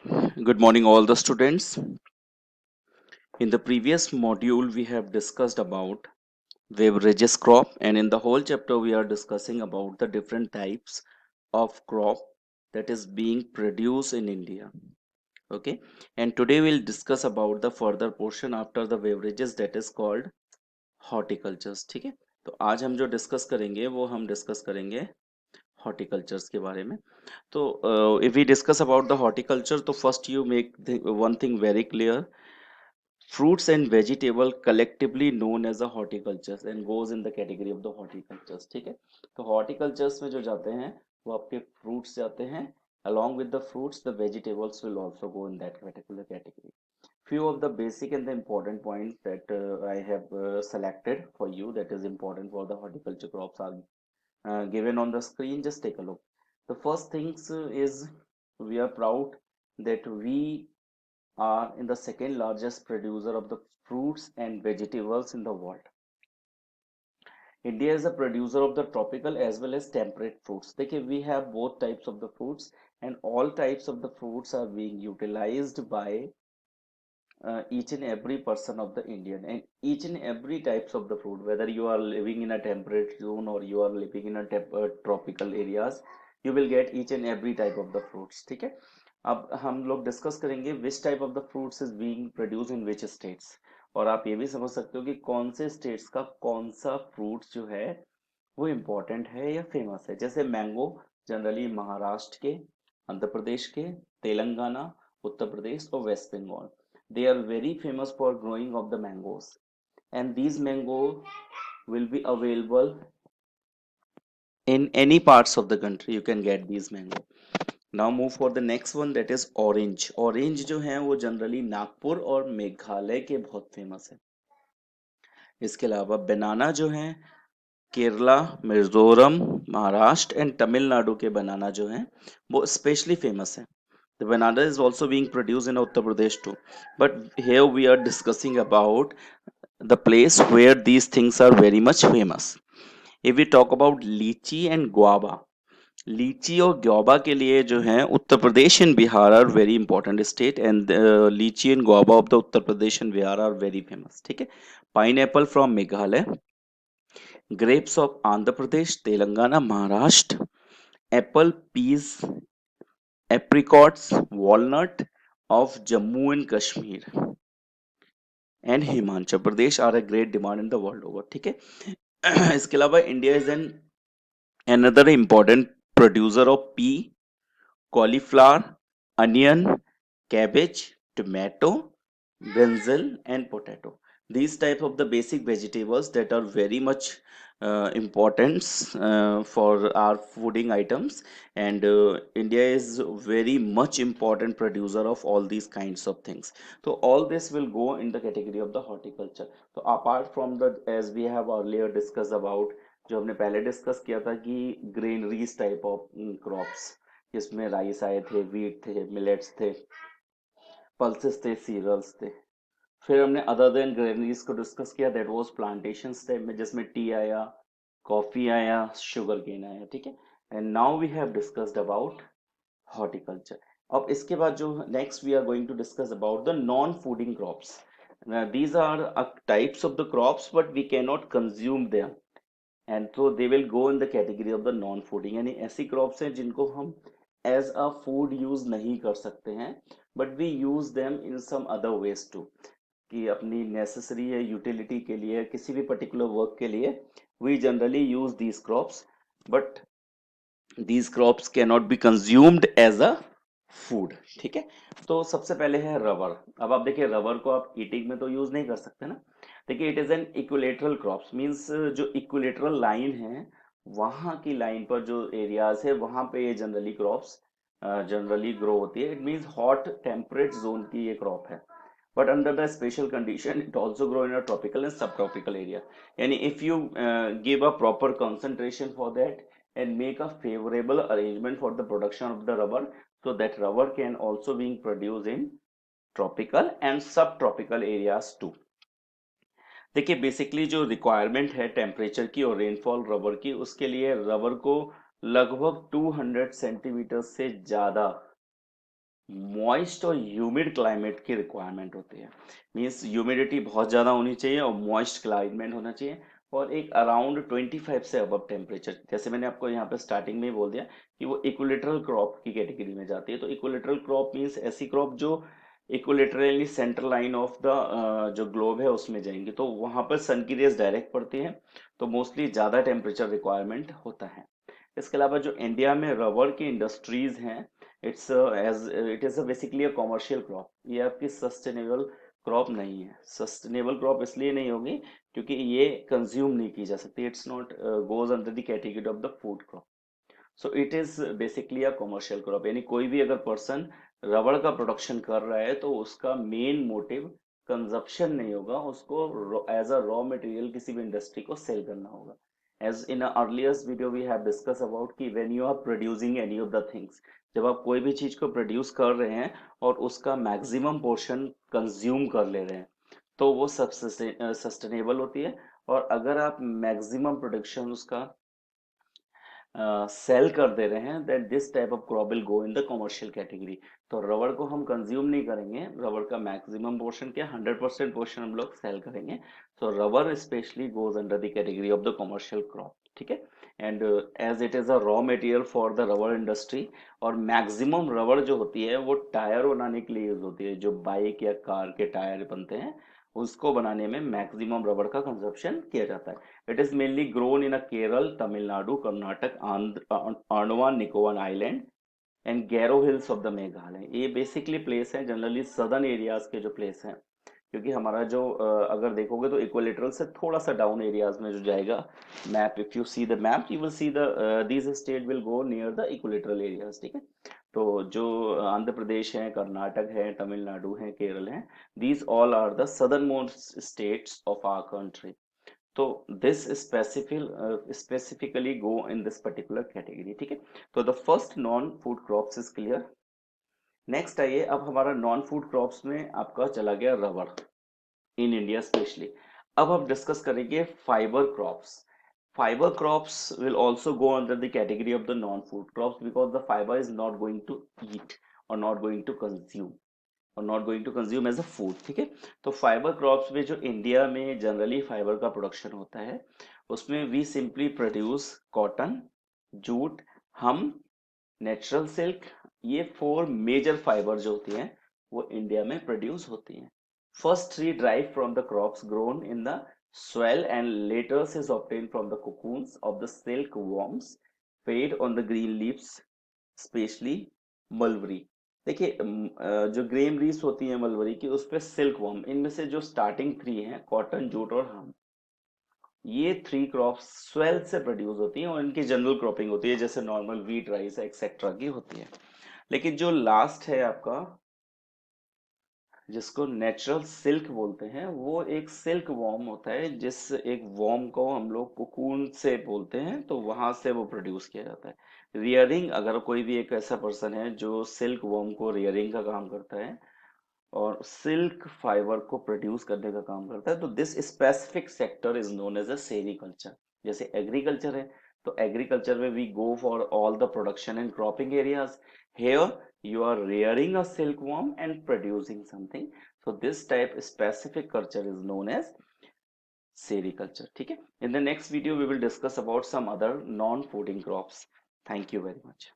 Good morning, all the students. In the previous module, we have discussed about beverages crop, and in the whole chapter, we are discussing about the different types of crop that is being produced in India. Okay, and today we'll discuss about the further portion after the beverages that is called horticultures. ठीक है, तो आज हम जो discuss करेंगे वो हम discuss करेंगे हॉर्टिकल्चर्स के बारे में. तो if we discuss about the horticulture, तो first you make one thing very clear. Fruits and vegetable collectively known as a horticulture and goes in the category of the horticultures. ठीक है, तो horticultures में जो जाते हैं वो आपके fruits जाते हैं. Along with the fruits, the vegetables will also go in that particular category. Few of the basic and the important points that I have selected for you that is important for the horticulture crops are given on the screen. Just take a look. The first things is we are proud that we are in the second largest producer of the fruits and vegetables in the world. India is a producer of the tropical as well as temperate fruits. देखिए, we have both types of the fruits and all types of the fruits are being utilized by each and every person of the Indian, and each and every types of the fruit, whether you are living in a temperate zone or you are living in a tropical areas, you will get each and every type of the fruits. ठीक है, अब हम लोग discuss करेंगे which type of the fruits is being produce in which states. और आप ये भी समझ सकते हो कि कौन से स्टेट्स का कौन सा फ्रूट्स जो है वो इम्पोर्टेंट है या फेमस है. जैसे मैंगो जनरली महाराष्ट्र के, आंध्र प्रदेश के, तेलंगाना, उत्तर प्रदेश और West Bengal, they are very famous for growing of the mangoes, and these mango will be available in any parts of the country. You can get these mango. Now move for the next one, that is orange. Orange जो है वो generally Nagpur और मेघालय के बहुत famous है. इसके अलावा बनाना जो है केरला, मिजोरम, महाराष्ट्र एंड तमिलनाडु के बनाना जो है वो स्पेशली फेमस है. The banana is also being produced in Uttar Pradesh too. But here we are discussing about the place where these things are very much famous. If we talk about lychee and guava, लीची और ग्वाबा के लिए जो है Uttar Pradesh and Bihar are very important state, and litchi and guava of the Uttar Pradesh and Bihar are very famous. ठीक है, pineapple from Meghalaya, grapes of Andhra Pradesh, Telangana, Maharashtra, apple, peas, apricots, walnut of Jammu and Kashmir and Himachal Pradesh are a great demand in the world over. ठीक है, इसके अलावा India is an another important producer of pea, cauliflower, onion, cabbage, tomato, brinjal and potato. These type of the basic vegetables that are very much important for our fooding items, and India is very much important producer of all these kinds of things. So all this will go in the category of the horticulture. So apart from the, as we have earlier discussed about, जो हमने पहले discuss किया था कि granaries type of crops, जिसमें rice आए थे, wheat थे, मिलेट्स थे, पल्सेस थे, सीरियल्स थे. फिर हमने अदर देन ग्रेनरीज को डिस्कस किया, दैट वाज प्लांटेशंस टाइप में, जिसमें टी आया, कॉफी आया, शुगर केन आया. ठीक है, and now we have discussed about horticulture. अब इसके बाद जो next we are going to discuss about the non fooding crops. these are types of the crops but we cannot consume them, and तो they will go in the category of the non fooding. यानी ऐसी crops हैं जिनको हम as a food use नहीं कर सकते हैं, but we use them in some other ways to, कि अपनी नेसेसरी या यूटिलिटी के लिए, किसी भी पर्टिकुलर वर्क के लिए we generally use these crops, but these crops can not be consumed as a food. ठीक है, तो सबसे पहले है रबर. अब आप देखिए, रबर को आप ईटिंग में तो यूज नहीं कर सकते ना. देखिए, it is an equilateral crops, means जो इक्विलेटरल लाइन है वहां की लाइन पर जो एरियाज है वहां पे ये जनरली क्रॉप्स जनरली ग्रो होती है. It means hot temperate zone की ये क्रॉप है, but under the special condition it also grow in a tropical and subtropical area. Yani if you give a proper concentration for that and make a favorable arrangement for the production of the rubber, so that rubber can also being produced in tropical and subtropical areas too. देखिए, basically जो requirement है temperature की और rainfall rubber की, उसके लिए rubber को लगभग 200 सेंटीमीटर से ज्यादा मॉइस्ट और ह्यूमिड क्लाइमेट की रिक्वायरमेंट होती है। मीन्स ह्यूमिडिटी बहुत ज़्यादा होनी चाहिए और मॉइस्ट क्लाइमेट होना चाहिए, और एक अराउंड 25 से अबव टेम्परेचर। जैसे मैंने आपको यहाँ पे स्टार्टिंग में ही बोल दिया कि वो इक्विलेटरल क्रॉप की कैटेगरी में जाती है। तो इक्विलेटरल क्रॉप मीन्स ऐसी क्रॉप जो इक्विलेटरली सेंटर लाइन ऑफ द जो ग्लोब है उसमें जाएंगी, तो वहां पर सन की रेज डायरेक्ट पड़ती है, तो मोस्टली ज़्यादा टेम्परेचर रिक्वायरमेंट होता है। इसके अलावा जो इंडिया में रबर की इंडस्ट्रीज हैं, it's as it is basically a commercial crop. ये आपकी सस्टेनेबल क्रॉप नहीं है। सस्टेनेबल क्रॉप इसलिए नहीं होगी क्योंकि ये कंज्यूम नहीं की जा सकती। It's not goes under the category of the food crop. So it is basically a commercial crop. यानी कोई भी अगर पर्सन रबड़ का प्रोडक्शन कर रहा है तो उसका मेन मोटिव कंजप्शन नहीं होगा, उसको एज अ रॉ मटेरियल किसी भी इंडस्ट्री को सेल करना होगा। As in earliest video we have discuss about कि when you are producing any of the things, जब आप कोई भी चीज को प्रोड्यूस कर रहे हैं और उसका मैक्सिमम पोर्शन कंज्यूम कर ले रहे हैं, तो वो सब सस्टेनेबल होती है। और अगर आप मैक्सिमम प्रोडक्शन उसका सेल कर दे रहे हैं, then this type of crop will go in the commercial category. तो रबर को हम कंज्यूम नहीं करेंगे, रबर का मैक्सिमम पोर्शन क्या 100% पोर्शन हम लोग सेल करेंगे। तो rubber specially goes under the category of the commercial crop, ठीक है। And as it is a raw material for the rubber industry, और मैक्सिमम रबर जो होती है वो टायर बनाने के लिए यूज होती है। जो बाइक या कार के टायर बनते हैं उसको बनाने में मैक्सिमम रबर का कंजप्शन किया जाता है। It is mainly grown in a Kerala, Tamil Nadu, Karnataka, Andaman Nicobar Island and Garo Hills of the Meghalaya। ये बेसिकली प्लेस है जनरली सदर्न एरियाज के जो प्लेस हैं, क्योंकि हमारा जो अगर देखोगे तो इक्वेलेटरल से थोड़ा सा डाउन एरियाज में जो जाएगा map, if you see the map you will see the these state will go near the equatorial areas, ठीक है। तो जो आंध्र प्रदेश है, कर्नाटक है, तमिलनाडु है, केरल है, these all are the southern most states of our country. तो this specifically go in this particular category, ठीक है। तो the first non food crops is clear. Next आइए, अब हमारा नॉन फूड क्रॉप्स में आपका चला गया रबर इन इंडिया स्पेशली। अब हम डिस्कस करेंगे fibre crops. Fibre crops will also go under the category of the non food crops because the fibre is not going to eat और not going to consume, और not going to consume as a food, ठीक है। तो fibre crops में जो India में generally fibre का production होता है, उसमें we simply produce cotton, jute, hemp, natural silk. ये फोर मेजर फाइबर जो होती हैं वो इंडिया में प्रोड्यूस होती हैं। First three drive from the crops grown in the soil and later is obtained from the cocoons of the silk worms fed on the green leaves, specially mulberry. देखिए जो grain leaves होती है mulberry की, उस पे silk worm, इनमें से जो स्टार्टिंग थ्री हैं कॉटन, जूट और हम, ये थ्री क्रॉप्स स्वेल से प्रोड्यूस होती हैं और इनकी जनरल क्रॉपिंग होती है जैसे नॉर्मल व्हीट, राइस एक्सेट्रा की होती है। लेकिन जो लास्ट है आपका, जिसको नेचुरल सिल्क बोलते हैं, वो एक सिल्क वॉर्म होता है, जिस एक वॉर्म को हम लोग कोकून से बोलते हैं, तो वहां से वो प्रोड्यूस किया जाता है। रियरिंग, अगर कोई भी एक ऐसा पर्सन है जो सिल्क वॉर्म को रियरिंग का काम करता है और सिल्क फाइबर को प्रोड्यूस करने का काम करता है, तो this specific sector is known as a sericulture. जैसे एग्रीकल्चर है, तो एग्रीकल्चर में we go for all the production and cropping areas. Here you are rearing a silkworm and producing something, so this type specific culture is known as sericulture, ठीक है। In the next video we will discuss about some other non fooding crops. Thank you very much.